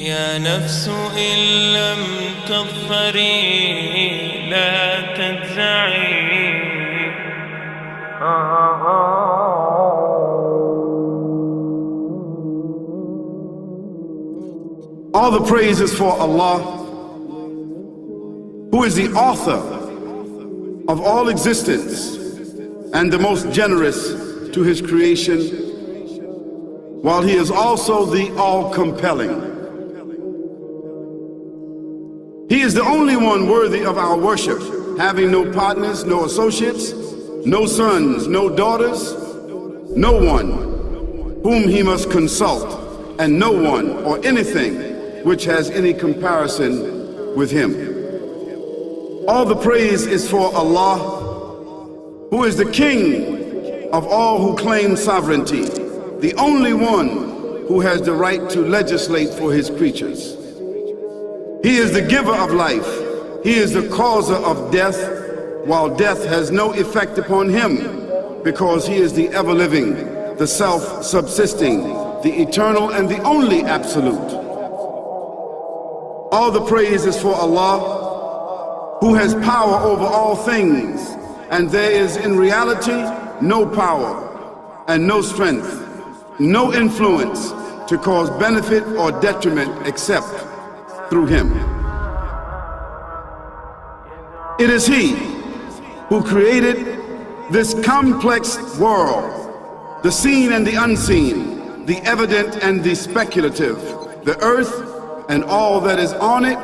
يا نفس إن لم تظفري لا تجزعي. All the praise is for Allah, who is the author of all existence and the most generous to his creation, while he is also the all-compelling. He is the only one worthy of our worship, having no partners, no associates, no sons, no daughters, no one whom he must consult, and no one or anything which has any comparison with him. All the praise is for Allah, who is the King of all who claim sovereignty, the only one who has the right to legislate for his creatures. He is the giver of life. He is the causer of death, while death has no effect upon him, because he is the ever-living, the self-subsisting, the eternal and the only absolute. All the praise is for Allah, who has power over all things, and there is in reality no power and no strength, no influence to cause benefit or detriment except through him. It is he who created this complex world, the seen and the unseen, the evident and the speculative, the earth and all that is on it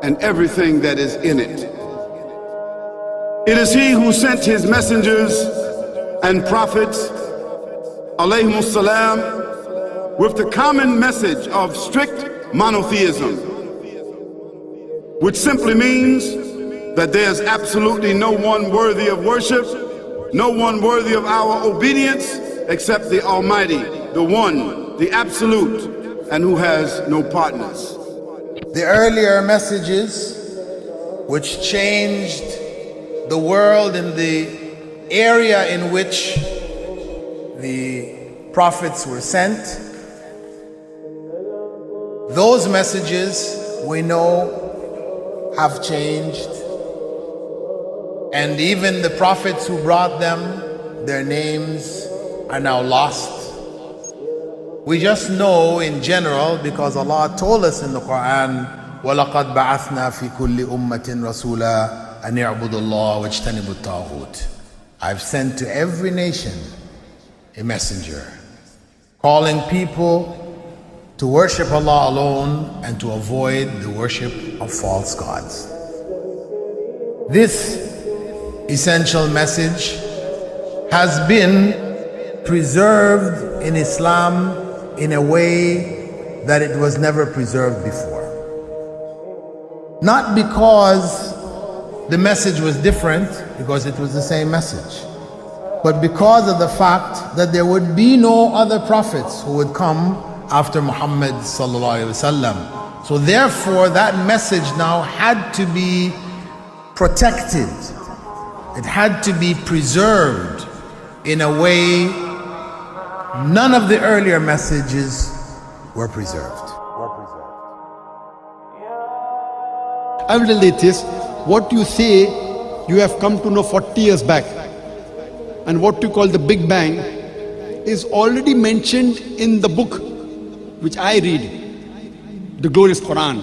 and everything that is in it. It is he who sent his messengers and prophets, alayhimus salam, with the common message of strict monotheism, which simply means that there's absolutely no one worthy of worship, no one worthy of our obedience except the Almighty, the One, the Absolute, and who has no partners. The earlier messages which changed the world in the area in which the prophets were sent, those messages we know have changed, and even the prophets who brought them, their names are now lost. We just know in general because Allah told us in the Quran, وَلَقَدْ بَعَثْنَا فِي كُلِّ أُمَّةٍ رَسُولًا أَنْ يَعْبُدُوا اللَّهَ وَاجْتَنِبُوا الطَّاغُوتَ. I've sent to every nation a messenger, calling people to worship Allah alone and to avoid the worship of false gods. This essential message has been preserved in Islam in a way that it was never preserved before. Not because the message was different, because it was the same message, but because of the fact that there would be no other prophets who would come after Muhammad sallallahu alaihi wasallam. So therefore that message now had to be protected. It had to be preserved in a way none of the earlier messages were preserved. I will relate this. What you say you have come to know 40 years back, and what you call the Big Bang is already mentioned in the book which I read, the glorious Quran.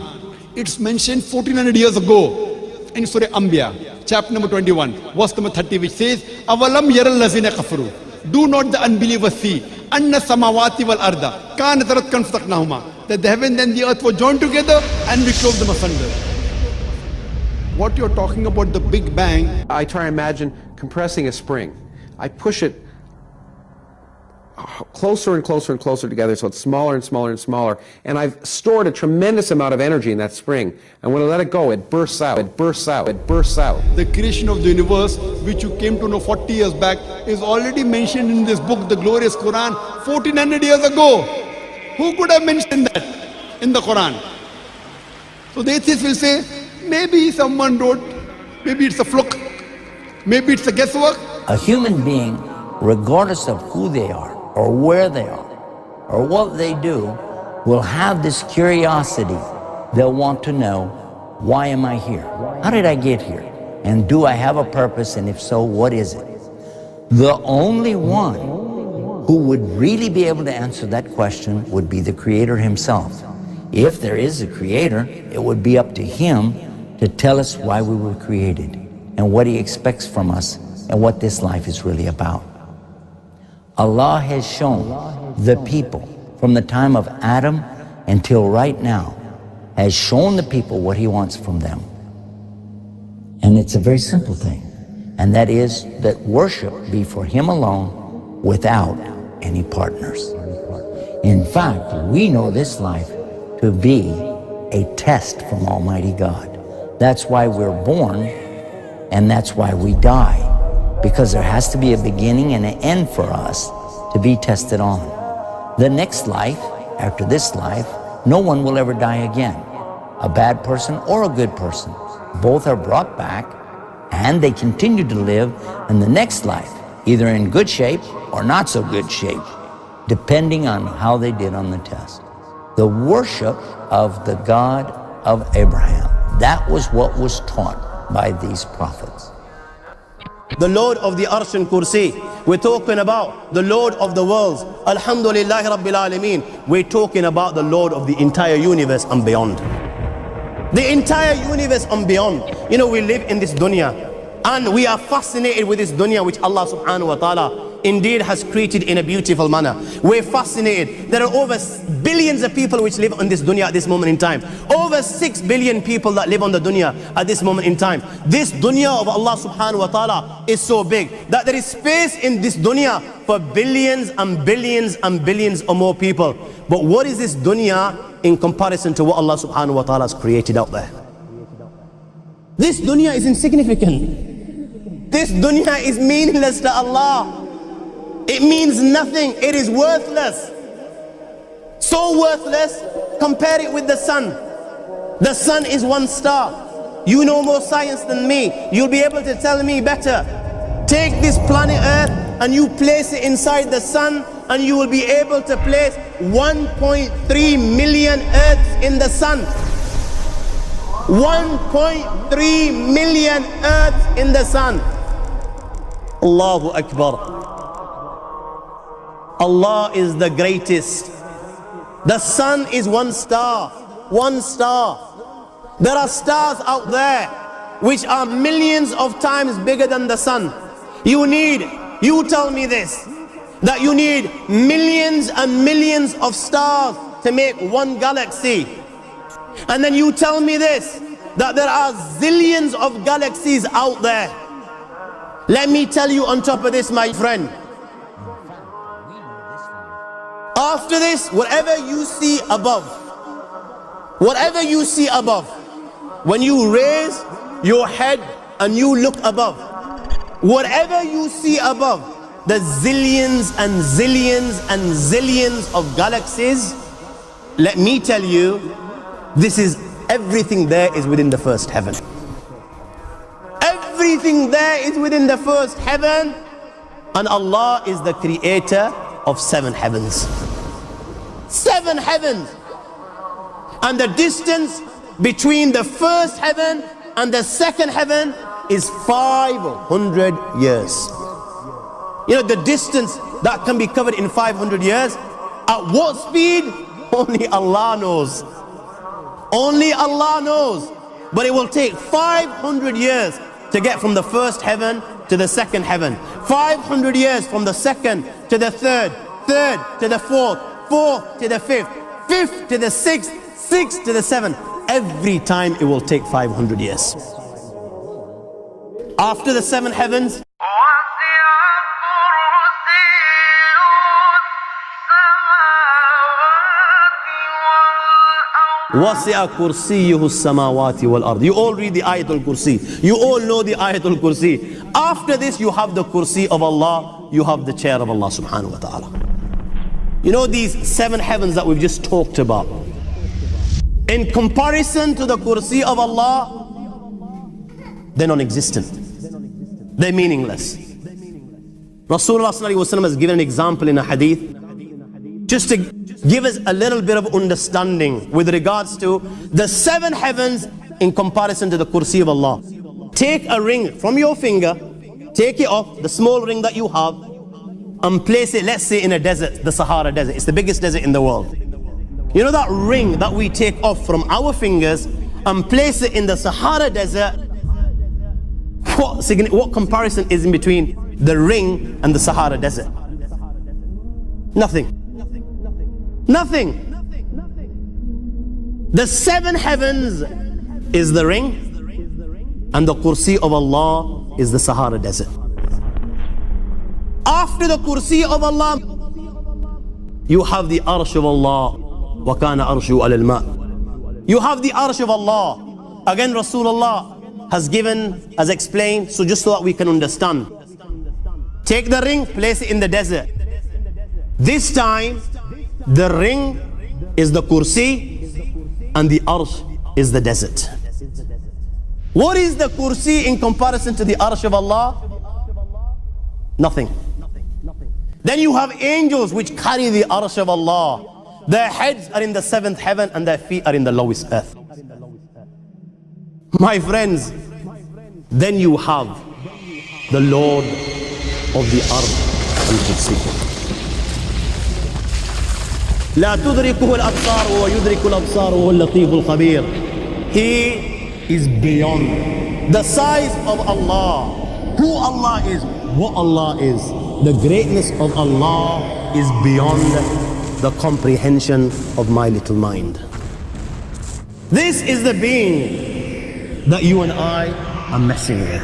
It's mentioned 1400 years ago in Surah Anbiya, chapter number 21, verse number 30, which says, Avalam yaral lazina kafaru. Do not the unbelievers see anna samawati wal arda kanat ratkan fataqnahuma, that the heaven and the earth were joined together and we clove them asunder. What you're talking about, the Big Bang, I try and imagine compressing a spring. I push it closer and closer and closer together so it's smaller and smaller and smaller, and I've stored a tremendous amount of energy in that spring, and when I let it go, it bursts out, it bursts out, it bursts out. the creation of the universe, which you came to know 40 years back, is already mentioned in this book, the glorious Quran, 1400 years ago. Who could have mentioned that in the Quran? So the atheists will say, maybe someone wrote, maybe it's a fluke, maybe it's a guesswork. A human being, regardless of who they are, or where they are, or what they do, will have this curiosity. They'll want to know, why am I here? How did I get here? And do I have a purpose? And if so, what is it? The only one who would really be able to answer that question would be the Creator Himself. If there is a Creator, it would be up to Him to tell us why we were created and what He expects from us and what this life is really about. Allah has shown the people from the time of Adam until right now, has shown the people what He wants from them. And it's a very simple thing, and that is that worship be for Him alone without any partners. In fact, we know this life to be a test from Almighty God. That's why we're born, and that's why we die, because there has to be a beginning and an end for us to be tested on. The next life, after this life, no one will ever die again. A bad person or a good person. Both are brought back and they continue to live in the next life, either in good shape or not so good shape, depending on how they did on the test. The worship of the God of Abraham, that was what was taught by these prophets. The Lord of the Arsh and Kursi. We're talking about the Lord of the worlds. Alhamdulillah Rabbil Alameen. We're talking about the Lord of the entire universe and beyond. The entire universe and beyond. You know, we live in this dunya and we are fascinated with this dunya which Allah subhanahu wa ta'ala indeed has created in a beautiful manner. We're fascinated. There are over billions of people which live on this dunya at this moment in time. Over 6 billion people that live on the dunya at this moment in time. This dunya of Allah subhanahu wa ta'ala is so big that there is space in this dunya for billions and billions and billions or more people. But what is this dunya in comparison to what Allah subhanahu wa ta'ala has created out there? This dunya is insignificant. This dunya is meaningless to Allah. It means nothing. It is worthless. So worthless, compare it with the sun. The sun is one star. You know more science than me. You'll be able to tell me better. Take this planet Earth and you place it inside the sun, and you will be able to place 1.3 million Earths in the sun. 1.3 million Earths in the sun. Allahu Akbar. Allah is the greatest. The sun is one star. One star. There are stars out there which are millions of times bigger than the sun. You tell me this, that you need millions and millions of stars to make one galaxy. And then you tell me this, that there are zillions of galaxies out there. Let me tell you on top of this, my friend, after this, whatever you see above, when you raise your head and you look above, whatever you see above, the zillions and zillions and zillions of galaxies, let me tell you, this is everything there is within the first heaven. Everything there is within the first heaven, and Allah is the creator of 7 heavens. 7 heavens. And the distance between the first heaven and the second heaven is 500 years. You know, the distance that can be covered in 500 years, at what speed? Only Allah knows. Only Allah knows. But it will take 500 years to get from the first heaven to the second heaven. 500 years from the second to the third, third to the fourth, fourth to the fifth, fifth to the sixth, sixth to the seventh. Every time it will take 500 years. After the 7 heavens, وَسِعَ كُرْسِيُّهُ السَّمَاوَاتِ وَالْأَرْضِ. You all read the Ayatul Kursi. You all know the Ayatul Kursi. After this, you have the Kursi of Allah. You have the chair of Allah subhanahu wa ta'ala. You know these 7 heavens that we've just talked about, in comparison to the Kursi of Allah, they're non-existent. They're meaningless. Rasulullah ﷺ has given an example in a hadith just to give us a little bit of understanding with regards to the 7 heavens in comparison to the kursi of Allah. Take a ring from your finger, take it off, the small ring that you have, and place it, let's say, in a desert, the Sahara Desert. It's the biggest desert in the world. You know that ring that we take off from our fingers and place it in the Sahara Desert? What comparison is in between the ring and the Sahara Desert? Nothing. Nothing. The 7 heavens is the ring, and the kursi of Allah is the Sahara Desert. After the kursi of Allah, you have the arsh of Allah. وَكَانَ أَرْشُهُ عَلَى الْمَاءِ. You have the arsh of Allah. Again, Rasulullah has explained, so just so that we can understand. Take the ring, place it in the desert. This time, the ring is the kursi and the arsh is the desert. What is the kursi in comparison to the arsh of Allah? Nothing. Then you have angels which carry the arsh of Allah. Their heads are in the 7th heaven and their feet are in the lowest earth. My friends, then you have the Lord of the arsh al-kursi. لا تدركه الأبصار وهو يدرك الأبصار وهو اللطيف الخبير. He is beyond the size of Allah, who Allah is, what Allah is. The greatness of Allah is beyond the comprehension of my little mind. This is the being that you and I are messing with.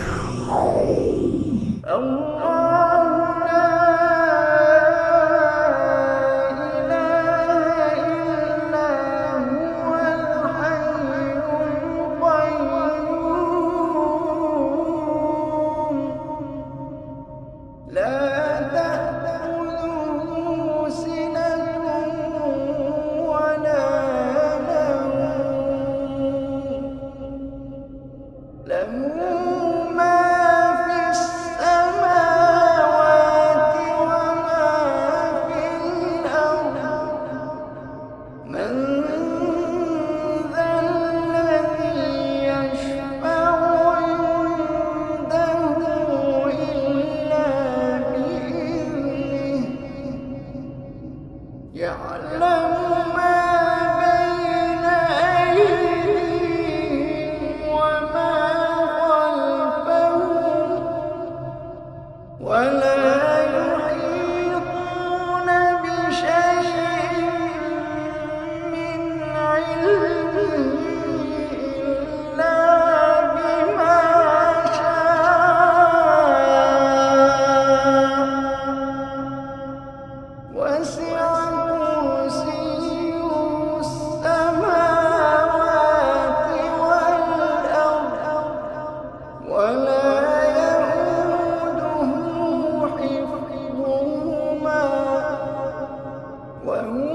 وهو